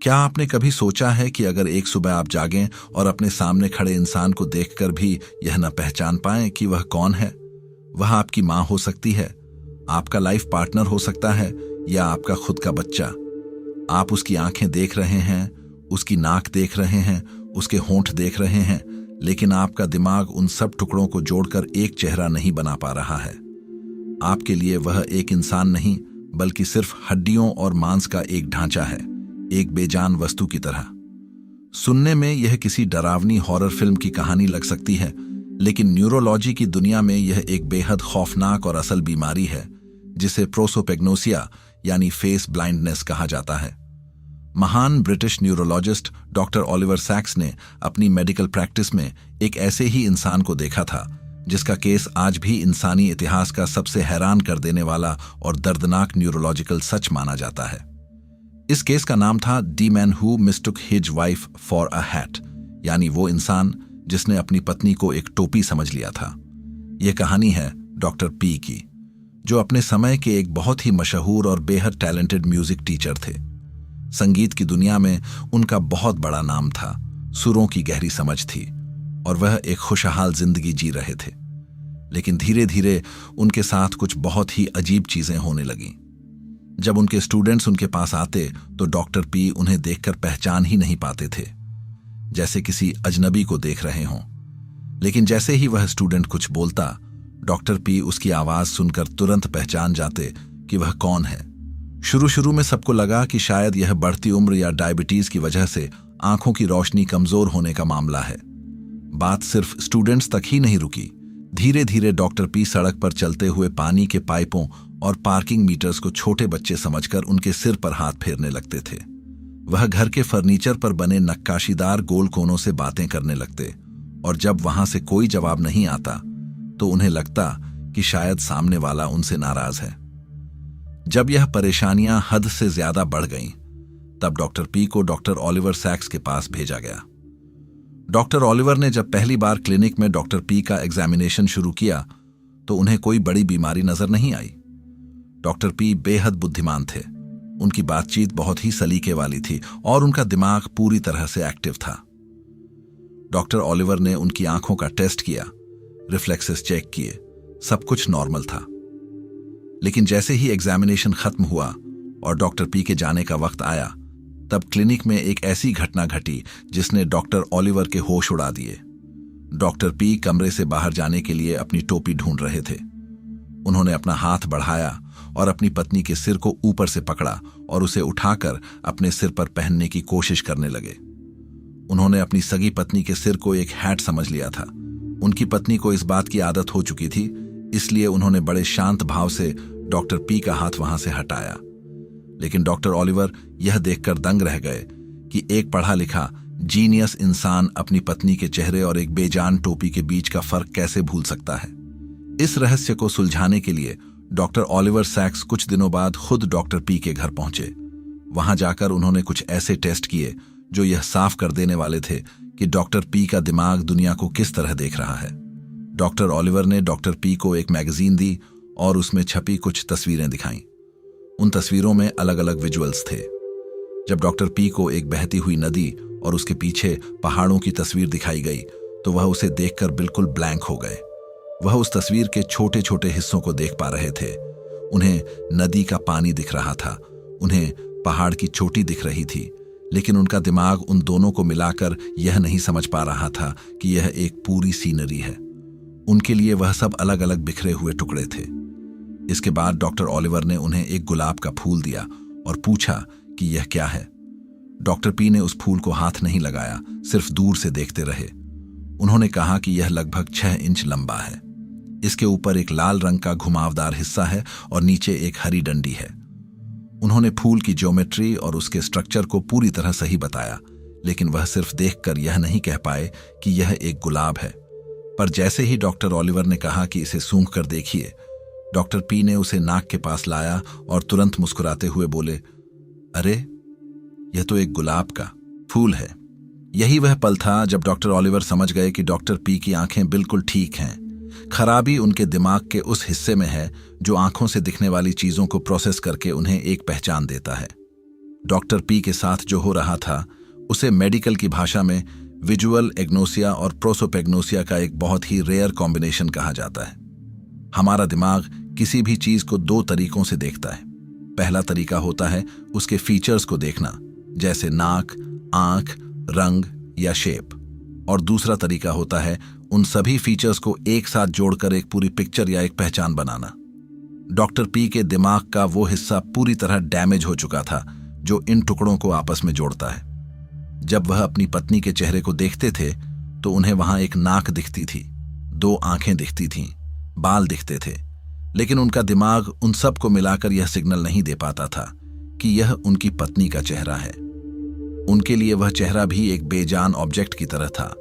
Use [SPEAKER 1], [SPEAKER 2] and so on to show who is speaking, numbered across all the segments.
[SPEAKER 1] क्या आपने कभी सोचा है कि अगर एक सुबह आप जागें और अपने सामने खड़े इंसान को देखकर भी यह न पहचान पाएं कि वह कौन है? वह आपकी माँ हो सकती है, आपका लाइफ पार्टनर हो सकता है, या आपका खुद का बच्चा। आप उसकी आंखें देख रहे हैं, उसकी नाक देख रहे हैं, उसके होंठ देख रहे हैं, लेकिन आपका दिमाग उन सब टुकड़ों को जोड़कर एक चेहरा नहीं बना पा रहा है। आपके लिए वह एक इंसान नहीं, बल्कि सिर्फ हड्डियों और मांस का एक ढांचा है, एक बेजान वस्तु की तरह। सुनने में यह किसी डरावनी हॉरर फिल्म की कहानी लग सकती है, लेकिन न्यूरोलॉजी की दुनिया में यह एक बेहद खौफनाक और असल बीमारी है, जिसे प्रोसोपेग्नोसिया यानी फेस ब्लाइंडनेस कहा जाता है। महान ब्रिटिश न्यूरोलॉजिस्ट डॉक्टर ऑलिवर सैक्स ने अपनी मेडिकल प्रैक्टिस में एक ऐसे ही इंसान को देखा था, जिसका केस आज भी इंसानी इतिहास का सबसे हैरान कर देने वाला और दर्दनाक न्यूरोलॉजिकल सच माना जाता है। इस केस का नाम था the man who mistook his wife for a hat, यानी वो इंसान जिसने अपनी पत्नी को एक टोपी समझ लिया था। यह कहानी है डॉक्टर पी की, जो अपने समय के एक बहुत ही मशहूर और बेहद टैलेंटेड म्यूजिक टीचर थे। संगीत की दुनिया में उनका बहुत बड़ा नाम था, सुरों की गहरी समझ थी, और वह एक खुशहाल जिंदगी जी रहे थे। लेकिन धीरे धीरे उनके साथ कुछ बहुत ही अजीब चीजें होने लगीं। जब उनके स्टूडेंट्स उनके पास आते तो डॉक्टर पी उन्हें देखकर पहचान ही नहीं पाते थे, जैसे किसी अजनबी को देख रहे हों। लेकिन जैसे ही वह स्टूडेंट कुछ बोलता, डॉक्टर पी उसकी आवाज सुनकर तुरंत पहचान जाते कि वह कौन है। शुरू में सबको लगा कि शायद यह बढ़ती उम्र या डायबिटीज की वजह से आंखों की रोशनी कमजोर होने का मामला है। बात सिर्फ स्टूडेंट्स तक ही नहीं रुकी। धीरे धीरे डॉक्टर पी सड़क पर चलते हुए पानी के पाइपों और पार्किंग मीटर्स को छोटे बच्चे समझकर उनके सिर पर हाथ फेरने लगते थे। वह घर के फर्नीचर पर बने नक्काशीदार गोल कोनों से बातें करने लगते, और जब वहां से कोई जवाब नहीं आता तो उन्हें लगता कि शायद सामने वाला उनसे नाराज है। जब यह परेशानियां हद से ज्यादा बढ़ गईं, तब डॉक्टर पी को डॉक्टर ऑलिवर सैक्स के पास भेजा गया। डॉक्टर ऑलिवर ने जब पहली बार क्लिनिक में डॉक्टर पी का एग्जामिनेशन शुरू किया तो उन्हें कोई बड़ी बीमारी नजर नहीं आई। डॉक्टर पी बेहद बुद्धिमान थे, उनकी बातचीत बहुत ही सलीके वाली थी और उनका दिमाग पूरी तरह से एक्टिव था। डॉक्टर ऑलिवर ने उनकी आंखों का टेस्ट किया, रिफ्लेक्सेस चेक किए, सब कुछ नॉर्मल था। लेकिन जैसे ही एग्जामिनेशन खत्म हुआ और डॉक्टर पी के जाने का वक्त आया, तब क्लिनिक में एक ऐसी घटना घटी जिसने डॉक्टर ऑलिवर के होश उड़ा दिए। डॉक्टर पी कमरे से बाहर जाने के लिए अपनी टोपी ढूंढ रहे थे। उन्होंने अपना हाथ बढ़ाया और अपनी पत्नी के सिर को ऊपर से पकड़ा और उसे उठाकर अपने सिर पर पहनने की कोशिश करने लगे। उन्होंने अपनी सगी पत्नी के सिर को एक हैट समझ लिया था। उनकी पत्नी को इस बात की आदत हो चुकी थी, इसलिए उन्होंने बड़े शांत भाव से डॉक्टर पी का हाथ वहां से हटाया। लेकिन डॉक्टर ऑलिवर यह देखकर दंग रह गए कि एक पढ़ा लिखा जीनियस इंसान अपनी पत्नी के चेहरे और एक बेजान टोपी के बीच का फर्क कैसे भूल सकता है। इस रहस्य को सुलझाने के लिए डॉक्टर ऑलिवर सैक्स कुछ दिनों बाद खुद डॉक्टर पी के घर पहुंचे। वहां जाकर उन्होंने कुछ ऐसे टेस्ट किए जो यह साफ कर देने वाले थे कि डॉक्टर पी का दिमाग दुनिया को किस तरह देख रहा है। डॉक्टर ऑलिवर ने डॉक्टर पी को एक मैगजीन दी और उसमें छपी कुछ तस्वीरें दिखाईं। उन तस्वीरों में अलग अलग विजुअल्स थे। जब डॉक्टर पी को एक बहती हुई नदी और उसके पीछे पहाड़ों की तस्वीर दिखाई गई तो वह उसे देखकर बिल्कुल ब्लैंक हो गए। वह उस तस्वीर के छोटे छोटे हिस्सों को देख पा रहे थे। उन्हें नदी का पानी दिख रहा था, उन्हें पहाड़ की चोटी दिख रही थी, लेकिन उनका दिमाग उन दोनों को मिलाकर यह नहीं समझ पा रहा था कि यह एक पूरी सीनरी है। उनके लिए वह सब अलग अलग बिखरे हुए टुकड़े थे। इसके बाद डॉक्टर ऑलिवर ने उन्हें एक गुलाब का फूल दिया और पूछा कि यह क्या है। डॉक्टर पी ने उस फूल को हाथ नहीं लगाया, सिर्फ दूर से देखते रहे। उन्होंने कहा कि यह लगभग 6 इंच लंबा है। इसके ऊपर एक लाल रंग का घुमावदार हिस्सा है और नीचे एक हरी डंडी है। उन्होंने फूल की ज्योमेट्री और उसके स्ट्रक्चर को पूरी तरह सही बताया, लेकिन वह सिर्फ देखकर यह नहीं कह पाए कि यह एक गुलाब है। पर जैसे ही डॉक्टर ऑलिवर ने कहा कि इसे सूंघ कर देखिए, डॉक्टर पी ने उसे नाक के पास लाया और तुरंत मुस्कुराते हुए बोले, अरे यह तो एक गुलाब का फूल है। यही वह पल था जब डॉक्टर ऑलिवर समझ गए कि डॉक्टर पी की आंखें बिल्कुल ठीक हैं। खराबी उनके दिमाग के उस हिस्से में है जो आंखों से दिखने वाली चीजों को प्रोसेस करके उन्हें एक पहचान देता है। डॉक्टर पी के साथ जो हो रहा था उसे मेडिकल की भाषा में विजुअल एग्नोसिया और प्रोसोपेग्नोसिया का एक बहुत ही रेयर कॉम्बिनेशन कहा जाता है। हमारा दिमाग किसी भी चीज को दो तरीकों से देखता है। पहला तरीका होता है उसके फीचर्स को देखना, जैसे नाक, आंख, रंग या शेप, और दूसरा तरीका होता है उन सभी फीचर्स को एक साथ जोड़कर एक पूरी पिक्चर या एक पहचान बनाना। डॉक्टर पी के दिमाग का वो हिस्सा पूरी तरह डैमेज हो चुका था जो इन टुकड़ों को आपस में जोड़ता है। जब वह अपनी पत्नी के चेहरे को देखते थे तो उन्हें वहां एक नाक दिखती थी, दो आंखें दिखती थीं, बाल दिखते थे, लेकिन उनका दिमाग उन सब को मिलाकर यह सिग्नल नहीं दे पाता था कि यह उनकी पत्नी का चेहरा है। उनके लिए वह चेहरा भी एक बेजान ऑब्जेक्ट की तरह था,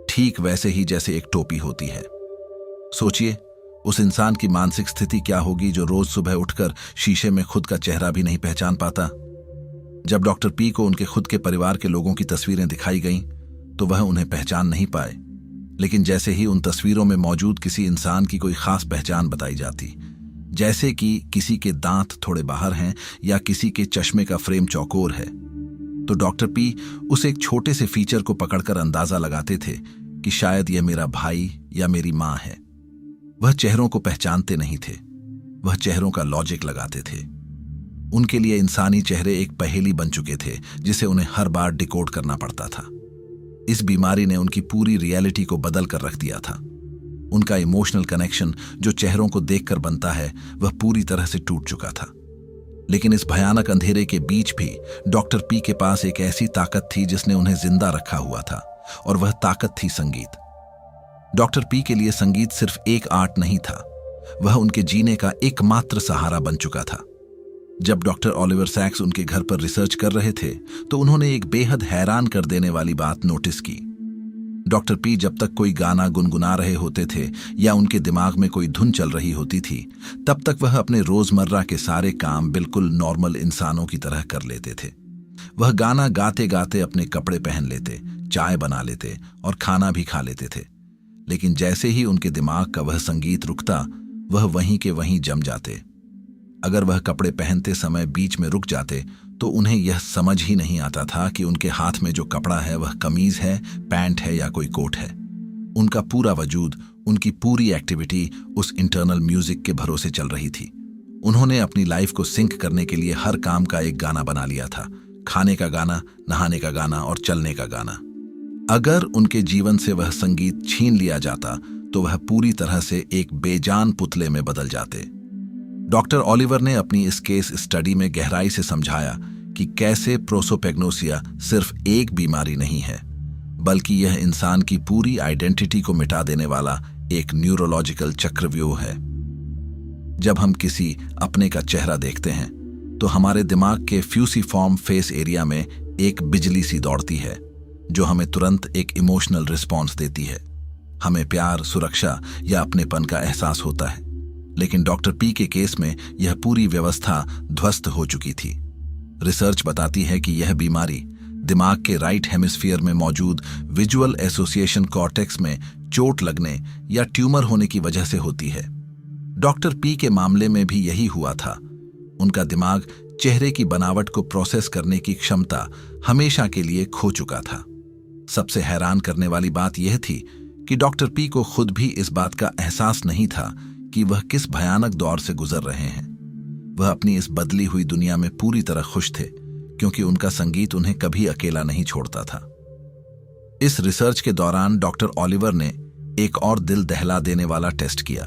[SPEAKER 1] ठीक वैसे ही जैसे एक टोपी होती है। सोचिए उस इंसान की मानसिक स्थिति क्या होगी जो रोज सुबह उठकर शीशे में खुद का चेहरा भी नहीं पहचान पाता। जब डॉक्टर पी को उनके खुद के परिवार के लोगों की तस्वीरें दिखाई गईं तो वह उन्हें पहचान नहीं पाए, लेकिन जैसे ही उन तस्वीरों में मौजूद किसी इंसान की कोई खास पहचान बताई जाती, जैसे कि किसी के दांत थोड़े बाहर हैं या किसी के चश्मे का फ्रेम चौकोर है, तो डॉक्टर पी उस एक छोटे से फीचर को पकड़कर अंदाजा लगाते थे कि शायद यह मेरा भाई या मेरी मां है। वह चेहरों को पहचानते नहीं थे, वह चेहरों का लॉजिक लगाते थे। उनके लिए इंसानी चेहरे एक पहेली बन चुके थे जिसे उन्हें हर बार डिकोड करना पड़ता था। इस बीमारी ने उनकी पूरी रियलिटी को बदल कर रख दिया था। उनका इमोशनल कनेक्शन जो चेहरों को देखकर बनता है वह पूरी तरह से टूट चुका था। लेकिन इस भयानक अंधेरे के बीच भी डॉक्टर पी के पास एक ऐसी ताकत थी जिसने उन्हें जिंदा रखा हुआ था, और वह ताकत थी संगीत। डॉक्टर पी के लिए संगीत सिर्फ एक आर्ट नहीं था, वह उनके जीने का एकमात्र सहारा बन चुका था। जब डॉक्टर ओलिवर सैक्स उनके घर पर रिसर्च कर रहे थे तो उन्होंने एक बेहद हैरान कर देने वाली बात नोटिस की। डॉक्टर पी जब तक कोई गाना गुनगुना रहे होते थे या उनके दिमाग में कोई धुन चल रही होती थी, तब तक वह अपने रोजमर्रा के सारे काम बिल्कुल नॉर्मल इंसानों की तरह कर लेते थे। वह गाना गाते गाते अपने कपड़े पहन लेते, चाय बना लेते और खाना भी खा लेते थे। लेकिन जैसे ही उनके दिमाग का वह संगीत रुकता, वह वहीं के वहीं जम जाते। अगर वह कपड़े पहनते समय बीच में रुक जाते तो उन्हें यह समझ ही नहीं आता था कि उनके हाथ में जो कपड़ा है वह कमीज है, पैंट है या कोई कोट है। उनका पूरा वजूद, उनकी पूरी एक्टिविटी उस इंटरनल म्यूजिक के भरोसे चल रही थी। उन्होंने अपनी लाइफ को सिंक करने के लिए हर काम का एक गाना बना लिया था, खाने का गाना, नहाने का गाना और चलने का गाना। अगर उनके जीवन से वह संगीत छीन लिया जाता तो वह पूरी तरह से एक बेजान पुतले में बदल जाते। डॉक्टर ओलिवर ने अपनी इस केस स्टडी में गहराई से समझाया कि कैसे प्रोसोपेग्नोसिया सिर्फ एक बीमारी नहीं है, बल्कि यह इंसान की पूरी आइडेंटिटी को मिटा देने वाला एक न्यूरोलॉजिकल चक्रव्यूह है। जब हम किसी अपने का चेहरा देखते हैं तो हमारे दिमाग के फ्यूसिफॉर्म फेस एरिया में एक बिजली सी दौड़ती है जो हमें तुरंत एक इमोशनल रिस्पॉन्स देती है। हमें प्यार, सुरक्षा या अपनेपन का एहसास होता है। लेकिन डॉक्टर पी के केस में यह पूरी व्यवस्था ध्वस्त हो चुकी थी। रिसर्च बताती है कि यह बीमारी दिमाग के राइट हेमिस्फीयर में मौजूद विजुअल एसोसिएशन कॉर्टेक्स में चोट लगने या ट्यूमर होने की वजह से होती है। डॉक्टर पी के मामले में भी यही हुआ था। उनका दिमाग चेहरे की बनावट को प्रोसेस करने की क्षमता हमेशा के लिए खो चुका था। सबसे हैरान करने वाली बात यह थी कि डॉक्टर पी को खुद भी इस बात का एहसास नहीं था कि वह किस भयानक दौर से गुजर रहे हैं। वह अपनी इस बदली हुई दुनिया में पूरी तरह खुश थे, क्योंकि उनका संगीत उन्हें कभी अकेला नहीं छोड़ता था। इस रिसर्च के दौरान डॉक्टर ओलिवर ने एक और दिल दहला देने वाला टेस्ट किया।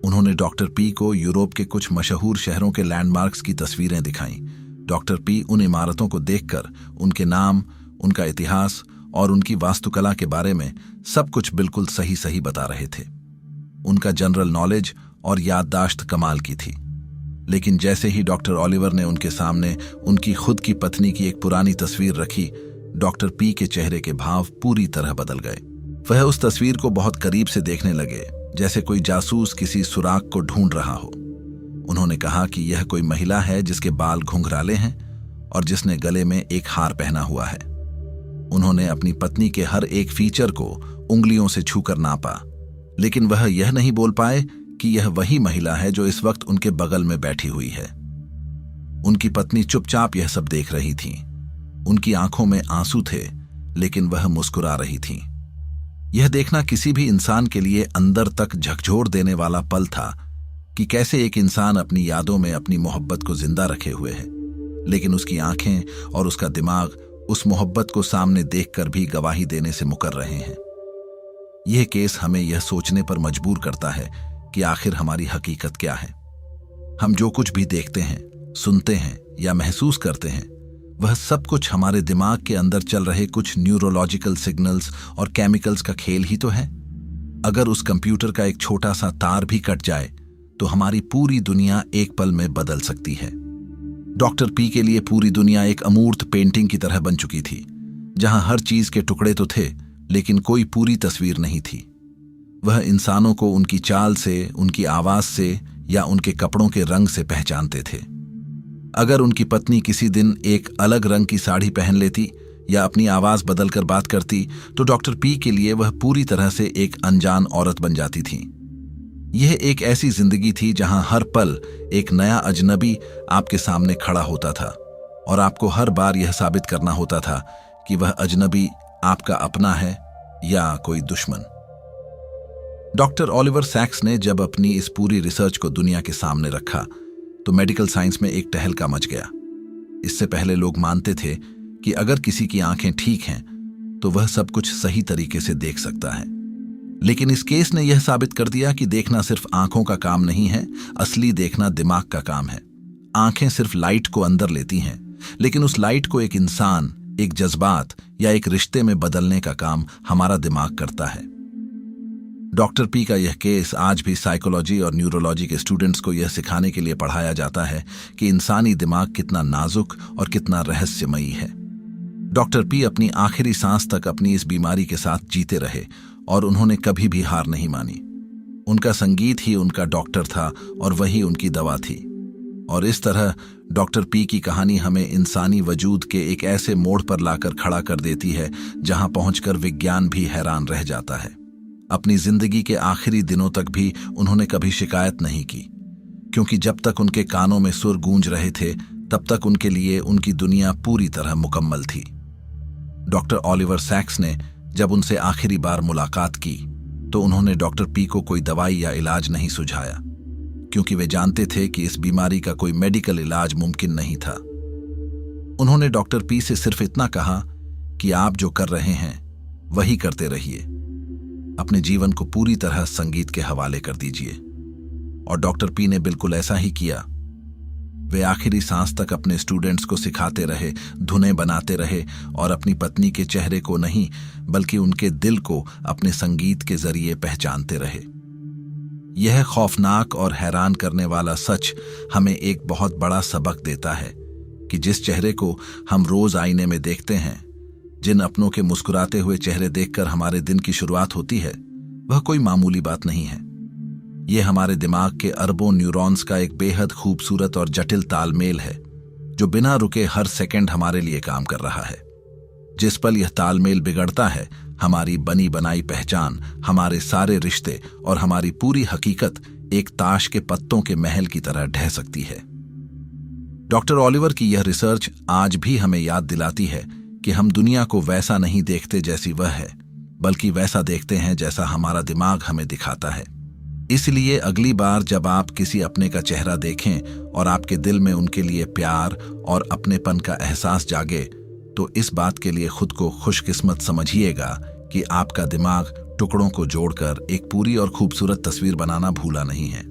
[SPEAKER 1] उन्होंने डॉक्टर पी को यूरोप के कुछ मशहूर शहरों के लैंडमार्क्स की तस्वीरें दिखाईं। डॉक्टर पी उन इमारतों को देखकर उनके नाम, उनका इतिहास और उनकी वास्तुकला के बारे में सब कुछ बिल्कुल सही सही बता रहे थे। उनका जनरल नॉलेज और याददाश्त कमाल की थी। लेकिन जैसे ही डॉक्टर ओलिवर ने उनके सामने उनकी खुद की पत्नी की एक पुरानी तस्वीर रखी, डॉक्टर पी के चेहरे के भाव पूरी तरह बदल गए। वह उस तस्वीर को बहुत करीब से देखने लगे, जैसे कोई जासूस किसी सुराग को ढूंढ रहा हो। उन्होंने कहा कि यह कोई महिला है जिसके बाल घुंघराले हैं और जिसने गले में एक हार पहना हुआ है। उन्होंने अपनी पत्नी के हर एक फीचर को उंगलियों से छूकर नापा, लेकिन वह यह नहीं बोल पाए कि यह वही महिला है जो इस वक्त उनके बगल में बैठी हुई है। उनकी पत्नी चुपचाप यह सब देख रही थी। उनकी आंखों में आंसू थे, लेकिन वह मुस्कुरा रही थी। यह देखना किसी भी इंसान के लिए अंदर तक झकझोर देने वाला पल था कि कैसे एक इंसान अपनी यादों में अपनी मोहब्बत को जिंदा रखे हुए है, लेकिन उसकी आंखें और उसका दिमाग उस मोहब्बत को सामने देखकर भी गवाही देने से मुकर रहे हैं। यह केस हमें यह सोचने पर मजबूर करता है कि आखिर हमारी हकीकत क्या है। हम जो कुछ भी देखते हैं, सुनते हैं या महसूस करते हैं, वह सब कुछ हमारे दिमाग के अंदर चल रहे कुछ न्यूरोलॉजिकल सिग्नल्स और केमिकल्स का खेल ही तो है। अगर उस कंप्यूटर का एक छोटा सा तार भी कट जाए तो हमारी पूरी दुनिया एक पल में बदल सकती है। डॉक्टर पी के लिए पूरी दुनिया एक अमूर्त पेंटिंग की तरह बन चुकी थी, जहां हर चीज के टुकड़े तो थे, लेकिन कोई पूरी तस्वीर नहीं थी। वह इंसानों को उनकी चाल से, उनकी आवाज से या उनके कपड़ों के रंग से पहचानते थे। अगर उनकी पत्नी किसी दिन एक अलग रंग की साड़ी पहन लेती या अपनी आवाज बदलकर बात करती, तो डॉक्टर पी के लिए वह पूरी तरह से एक अनजान औरत बन जाती थी। यह एक ऐसी जिंदगी थी जहां हर पल एक नया अजनबी आपके सामने खड़ा होता था और आपको हर बार यह साबित करना होता था कि वह अजनबी आपका अपना है या कोई दुश्मन। डॉक्टर ओलिवर सैक्स ने जब अपनी इस पूरी रिसर्च को दुनिया के सामने रखा तो मेडिकल साइंस में एक टहलका मच गया। इससे पहले लोग मानते थे कि अगर किसी की आंखें ठीक हैं तो वह सब कुछ सही तरीके से देख सकता है, लेकिन इस केस ने यह साबित कर दिया कि देखना सिर्फ आंखों का काम नहीं है, असली देखना दिमाग का काम है। आंखें सिर्फ लाइट को अंदर लेती हैं, लेकिन उस लाइट को एक इंसान, एक जज्बात या एक रिश्ते में बदलने का काम हमारा दिमाग करता है। डॉक्टर पी का यह केस आज भी साइकोलॉजी और न्यूरोलॉजी के स्टूडेंट्स को यह सिखाने के लिए पढ़ाया जाता है कि इंसानी दिमाग कितना नाजुक और कितना रहस्यमयी है। डॉक्टर पी अपनी आखिरी सांस तक अपनी इस बीमारी के साथ जीते रहे और उन्होंने कभी भी हार नहीं मानी। उनका संगीत ही उनका डॉक्टर था और वही उनकी दवा थी। और इस तरह डॉक्टर पी की कहानी हमें इंसानी वजूद के एक ऐसे मोड़ पर लाकर खड़ा कर देती है जहां पहुंचकर विज्ञान भी हैरान रह जाता है। अपनी जिंदगी के आखिरी दिनों तक भी उन्होंने कभी शिकायत नहीं की, क्योंकि जब तक उनके कानों में सुर गूंज रहे थे तब तक उनके लिए उनकी दुनिया पूरी तरह मुकम्मल थी। डॉक्टर ओलिवर सैक्स ने जब उनसे आखिरी बार मुलाकात की तो उन्होंने डॉक्टर पी को कोई दवाई या इलाज नहीं सुझाया, क्योंकि वे जानते थे कि इस बीमारी का कोई मेडिकल इलाज मुमकिन नहीं था। उन्होंने डॉक्टर पी से सिर्फ इतना कहा कि आप जो कर रहे हैं वही करते रहिए, अपने जीवन को पूरी तरह संगीत के हवाले कर दीजिए। और डॉक्टर पी ने बिल्कुल ऐसा ही किया। वे आखिरी सांस तक अपने स्टूडेंट्स को सिखाते रहे, धुनें बनाते रहे और अपनी पत्नी के चेहरे को नहीं बल्कि उनके दिल को अपने संगीत के जरिए पहचानते रहे। यह खौफनाक और हैरान करने वाला सच हमें एक बहुत बड़ा सबक देता है कि जिस चेहरे को हम रोज आईने में देखते हैं, जिन अपनों के मुस्कुराते हुए चेहरे देखकर हमारे दिन की शुरुआत होती है, वह कोई मामूली बात नहीं है। यह हमारे दिमाग के अरबों न्यूरॉन्स का एक बेहद खूबसूरत और जटिल तालमेल है, जो बिना रुके हर सेकंड हमारे लिए काम कर रहा है। जिस पल यह तालमेल बिगड़ता है, हमारी बनी बनाई पहचान, हमारे सारे रिश्ते और हमारी पूरी हकीकत एक ताश के पत्तों के महल की तरह ढह सकती है। डॉक्टर ओलिवर की यह रिसर्च आज भी हमें याद दिलाती है कि हम दुनिया को वैसा नहीं देखते जैसी वह है, बल्कि वैसा देखते हैं जैसा हमारा दिमाग हमें दिखाता है। इसलिए अगली बार जब आप किसी अपने का चेहरा देखें और आपके दिल में उनके लिए प्यार और अपनेपन का एहसास जागे, तो इस बात के लिए खुद को खुशकिस्मत समझिएगा कि आपका दिमाग टुकड़ों को जोड़कर एक पूरी और खूबसूरत तस्वीर बनाना भूला नहीं है।